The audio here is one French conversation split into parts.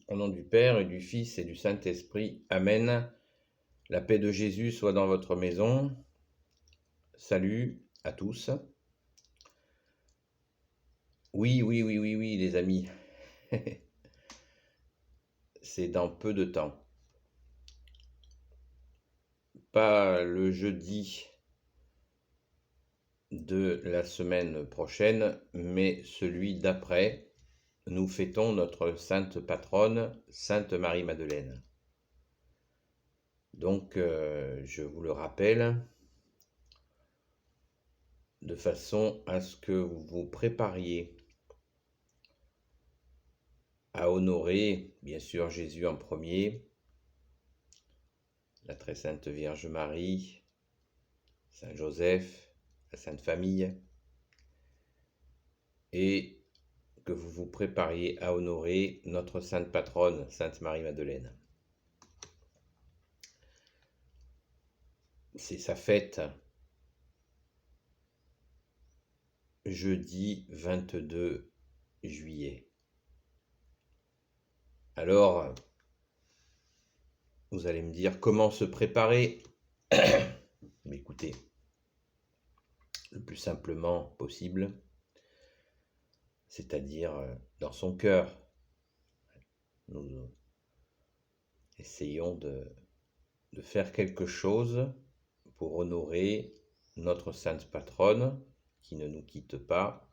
Au nom du Père et du Fils et du Saint-Esprit. Amen. La paix de Jésus soit dans votre maison. Salut à tous. Oui, les amis. C'est dans peu de temps. Pas le jeudi de la semaine prochaine, mais celui d'après. Nous fêtons notre sainte patronne, Sainte Marie-Madeleine. Donc, je vous le rappelle, de façon à ce que vous vous prépariez à honorer, bien sûr, Jésus en premier, la très sainte Vierge Marie, Saint Joseph, la Sainte Famille, et que vous vous prépariez à honorer notre sainte patronne, Sainte Marie-Madeleine. C'est sa fête, jeudi 22 juillet. Alors, vous allez me dire comment se préparer. Mais écoutez, le plus simplement possible, c'est-à-dire dans son cœur. Nous essayons de faire quelque chose pour honorer notre sainte patronne qui ne nous quitte pas.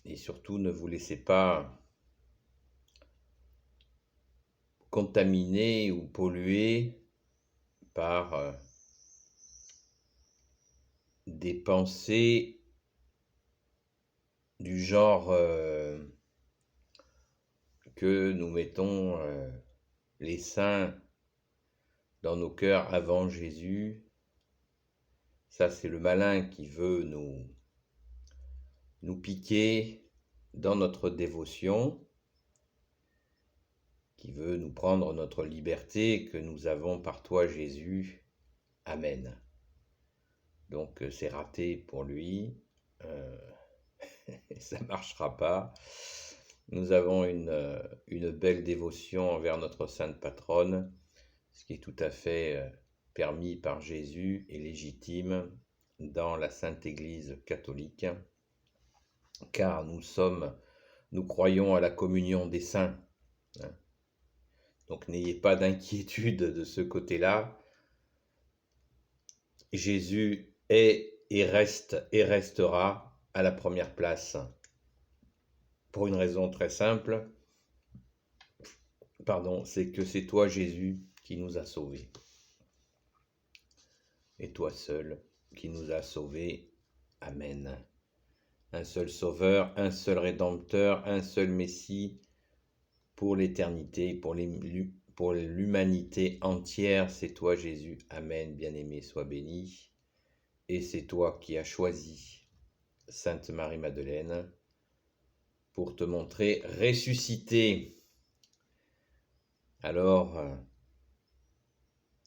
Et surtout, ne vous laissez pas contaminer ou polluer par des pensées du genre que nous mettons les saints dans nos cœurs avant Jésus. Ça, c'est le malin qui veut nous piquer dans notre dévotion, qui veut nous prendre notre liberté que nous avons par toi, Jésus. Amen. Donc, c'est raté pour lui. Ça ne marchera pas. Nous avons une belle dévotion envers notre sainte patronne, ce qui est tout à fait permis par Jésus et légitime dans la Sainte Église catholique, car nous croyons à la communion des saints. Donc n'ayez pas d'inquiétude de ce côté-là. Jésus est et reste et restera à la première place. Pour une raison très simple, c'est que c'est toi, Jésus, qui nous a sauvés. Et toi seul qui nous a sauvés. Amen. Un seul Sauveur, un seul Rédempteur, un seul Messie pour l'éternité, pour l'humanité entière. C'est toi, Jésus. Amen. Bien-aimé, sois béni. Et c'est toi qui as choisi Sainte Marie-Madeleine pour te montrer ressuscité. Alors,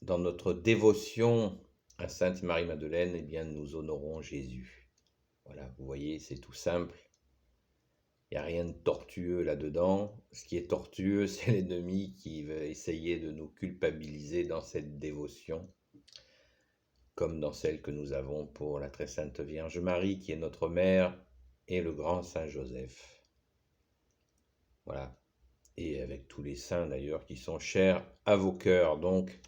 dans notre dévotion à Sainte Marie-Madeleine, eh bien, nous honorons Jésus. Voilà, vous voyez, c'est tout simple. Il n'y a rien de tortueux là-dedans. Ce qui est tortueux, c'est l'ennemi qui va essayer de nous culpabiliser dans cette dévotion, comme dans celle que nous avons pour la très sainte Vierge Marie, qui est notre mère, et le grand Saint Joseph. Voilà. Et avec tous les saints d'ailleurs qui sont chers à vos cœurs. Donc,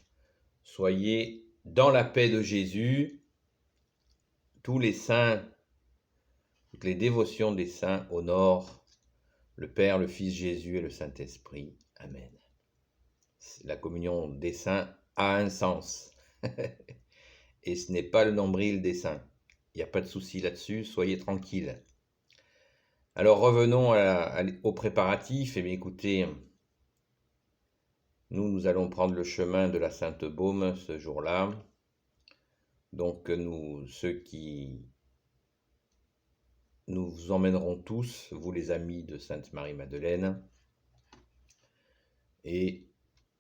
soyez dans la paix de Jésus. Tous les saints, toutes les dévotions des saints honorent le Père, le Fils Jésus et le Saint-Esprit. Amen. La communion des saints a un sens. Et ce n'est pas le nombril des saints. Il n'y a pas de souci là-dessus, soyez tranquilles. Alors revenons aux préparatifs. Eh bien écoutez, nous allons prendre le chemin de la Sainte Baume ce jour-là. Donc nous vous emmènerons tous, vous les amis de Sainte Marie-Madeleine. Et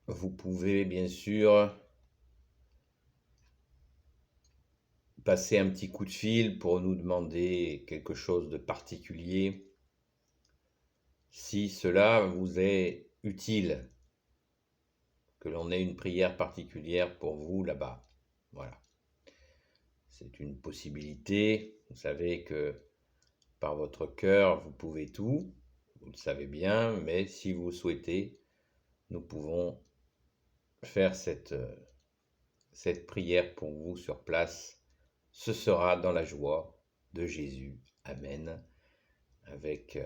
vous pouvez bien sûr passer un petit coup de fil pour nous demander quelque chose de particulier. si cela vous est utile, que l'on ait une prière particulière pour vous là-bas. Voilà. C'est une possibilité. Vous savez que par votre cœur, vous pouvez tout. Vous le savez bien, mais si vous souhaitez, nous pouvons faire cette prière pour vous sur place. Ce sera dans la joie de Jésus. Amen. Avec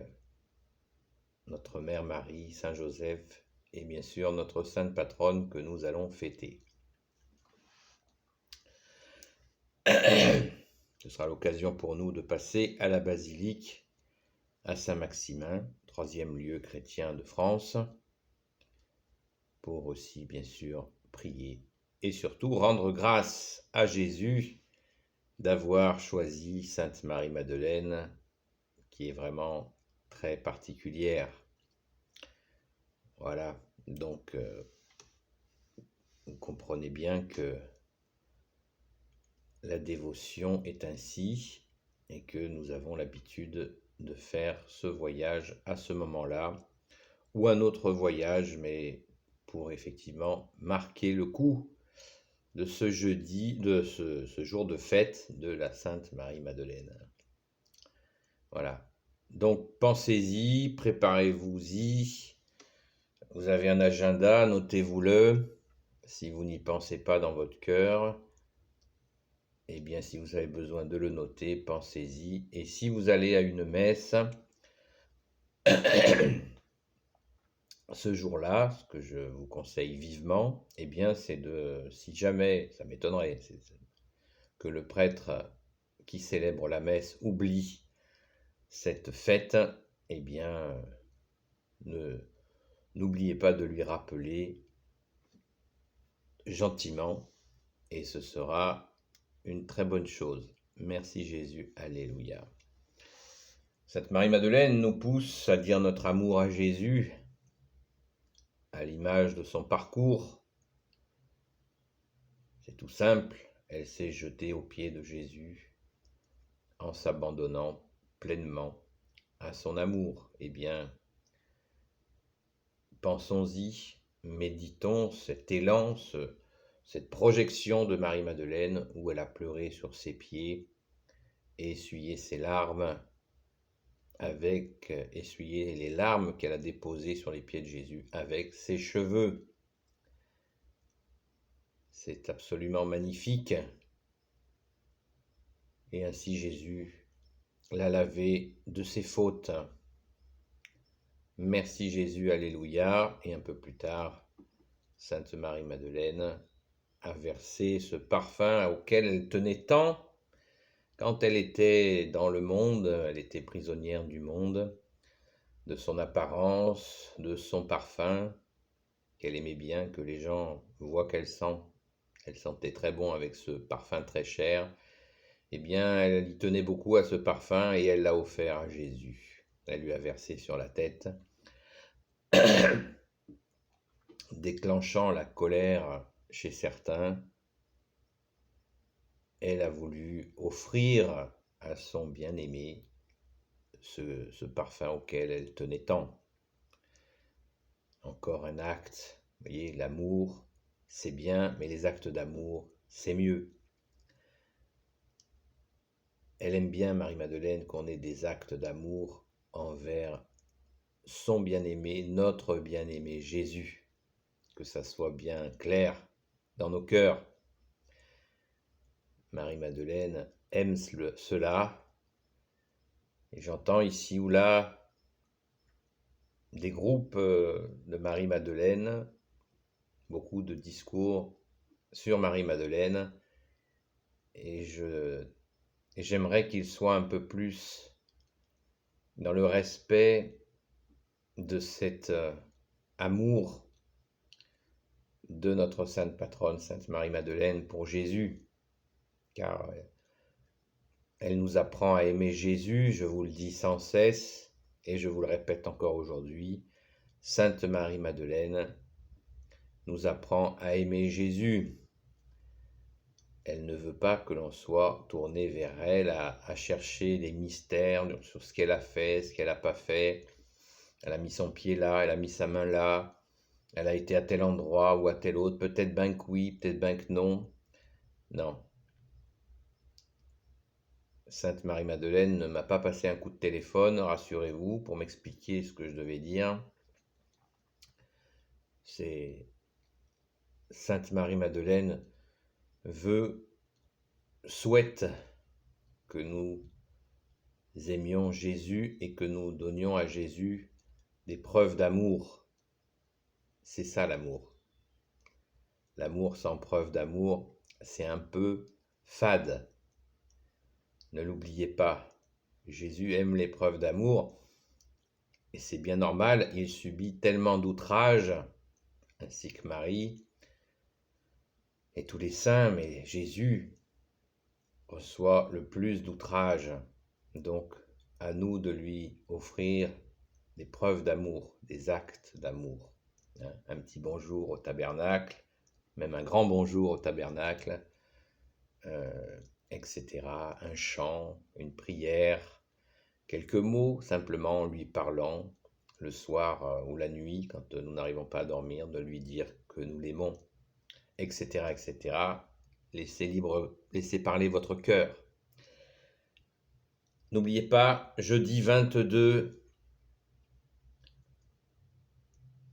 notre Mère Marie, Saint Joseph et bien sûr notre Sainte Patronne que nous allons fêter. Ce sera l'occasion pour nous de passer à la basilique à Saint-Maximin, 3e lieu chrétien de France, pour aussi bien sûr prier et surtout rendre grâce à Jésus d'avoir choisi Sainte Marie-Madeleine, qui est vraiment très particulière. Voilà, donc vous comprenez bien que la dévotion est ainsi et que nous avons l'habitude de faire ce voyage à ce moment-là ou un autre voyage, mais pour effectivement marquer le coup de ce jeudi, de ce jour de fête de la Sainte Marie-Madeleine. Voilà. Donc pensez-y, préparez-vous-y. Vous avez un agenda, notez-vous-le. Si vous n'y pensez pas dans votre cœur, eh bien, si vous avez besoin de le noter, pensez-y. Et si vous allez à une messe, ce jour-là, ce que je vous conseille vivement, eh bien, c'est de, si jamais, ça m'étonnerait, que le prêtre qui célèbre la messe oublie cette fête, eh bien, n'oubliez pas de lui rappeler gentiment, et ce sera une très bonne chose. Merci Jésus, alléluia. Sainte Marie-Madeleine nous pousse à dire notre amour à Jésus, à l'image de son parcours. C'est tout simple, elle s'est jetée aux pieds de Jésus en s'abandonnant pleinement à son amour. Eh bien, pensons-y, méditons cet élan, cette projection de Marie-Madeleine où elle a pleuré sur ses pieds et essuyé ses larmes essuyer les larmes qu'elle a déposées sur les pieds de Jésus avec ses cheveux. C'est absolument magnifique. Et ainsi Jésus l'a lavé de ses fautes. Merci Jésus, alléluia. Et un peu plus tard, Sainte Marie-Madeleine a versé ce parfum auquel elle tenait tant. Quand elle était dans le monde, elle était prisonnière du monde, de son apparence, de son parfum, qu'elle aimait bien, que les gens voient qu'elle sent. Elle sentait très bon avec ce parfum très cher. Eh bien, elle y tenait beaucoup à ce parfum et elle l'a offert à Jésus. Elle lui a versé sur la tête, déclenchant la colère chez certains. Elle a voulu offrir à son bien-aimé ce parfum auquel elle tenait tant. Encore un acte, vous voyez, l'amour, c'est bien, mais les actes d'amour, c'est mieux. Elle aime bien, Marie-Madeleine, qu'on ait des actes d'amour envers son bien-aimé, notre bien-aimé Jésus. Que ça soit bien clair dans nos cœurs. Marie-Madeleine aime cela. Et j'entends ici ou là des groupes de Marie-Madeleine, beaucoup de discours sur Marie-Madeleine. Et j'aimerais qu'ils soient un peu plus dans le respect de cet amour de notre sainte patronne, Sainte Marie-Madeleine, pour Jésus, car elle nous apprend à aimer Jésus, je vous le dis sans cesse, et je vous le répète encore aujourd'hui, Sainte Marie-Madeleine nous apprend à aimer Jésus. Elle ne veut pas que l'on soit tourné vers elle à chercher des mystères sur ce qu'elle a fait, ce qu'elle n'a pas fait. Elle a mis son pied là, elle a mis sa main là, elle a été à tel endroit ou à tel autre, peut-être ben que oui, peut-être ben que non. Non. Sainte Marie-Madeleine ne m'a pas passé un coup de téléphone, rassurez-vous, pour m'expliquer ce que je devais dire. C'est Sainte Marie-Madeleine souhaite que nous aimions Jésus et que nous donnions à Jésus des preuves d'amour. C'est ça l'amour. L'amour sans preuve d'amour, c'est un peu fade. Ne l'oubliez pas, Jésus aime les preuves d'amour et c'est bien normal, il subit tellement d'outrages, ainsi que Marie et tous les saints, mais Jésus reçoit le plus d'outrages. Donc, à nous de lui offrir des preuves d'amour, des actes d'amour. Un petit bonjour au tabernacle, même un grand bonjour au tabernacle, etc. Un chant, une prière, quelques mots simplement en lui parlant le soir ou la nuit quand nous n'arrivons pas à dormir, de lui dire que nous l'aimons, etc., etc. Laissez parler votre cœur. N'oubliez pas, jeudi 22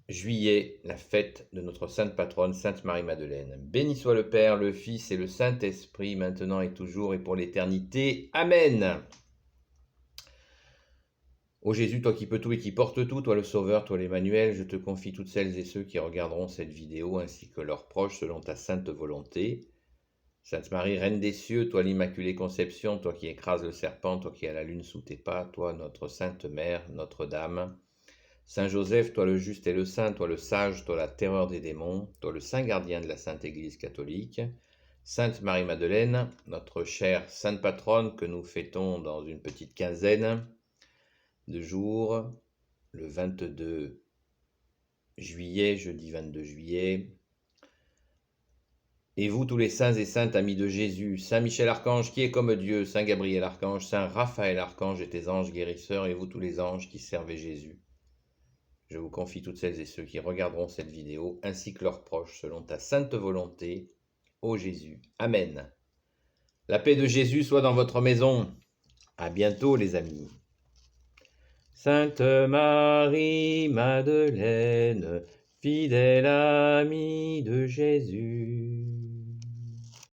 juillet, la fête de notre sainte patronne, Sainte Marie-Madeleine. Béni soit le Père, le Fils et le Saint-Esprit, maintenant et toujours et pour l'éternité. Amen. Ô Jésus, toi qui peux tout et qui portes tout, toi le Sauveur, toi l'Emmanuel, je te confie toutes celles et ceux qui regarderont cette vidéo ainsi que leurs proches selon ta sainte volonté. Sainte Marie, Reine des cieux, toi l'Immaculée Conception, toi qui écrases le serpent, toi qui as la lune sous tes pas, toi notre Sainte Mère, Notre-Dame. Saint Joseph, toi le juste et le saint, toi le sage, toi la terreur des démons, toi le saint gardien de la Sainte Église catholique. Sainte Marie-Madeleine, notre chère sainte patronne que nous fêtons dans une petite quinzaine de jours, le 22 juillet, jeudi 22 juillet. Et vous tous les saints et saintes amis de Jésus, Saint Michel Archange qui est comme Dieu, Saint Gabriel Archange, Saint Raphaël Archange et tes anges guérisseurs, et vous tous les anges qui servez Jésus. Je vous confie toutes celles et ceux qui regarderont cette vidéo, ainsi que leurs proches, selon ta sainte volonté, ô Jésus. Amen. La paix de Jésus soit dans votre maison. À bientôt les amis. Sainte Marie-Madeleine, fidèle amie de Jésus.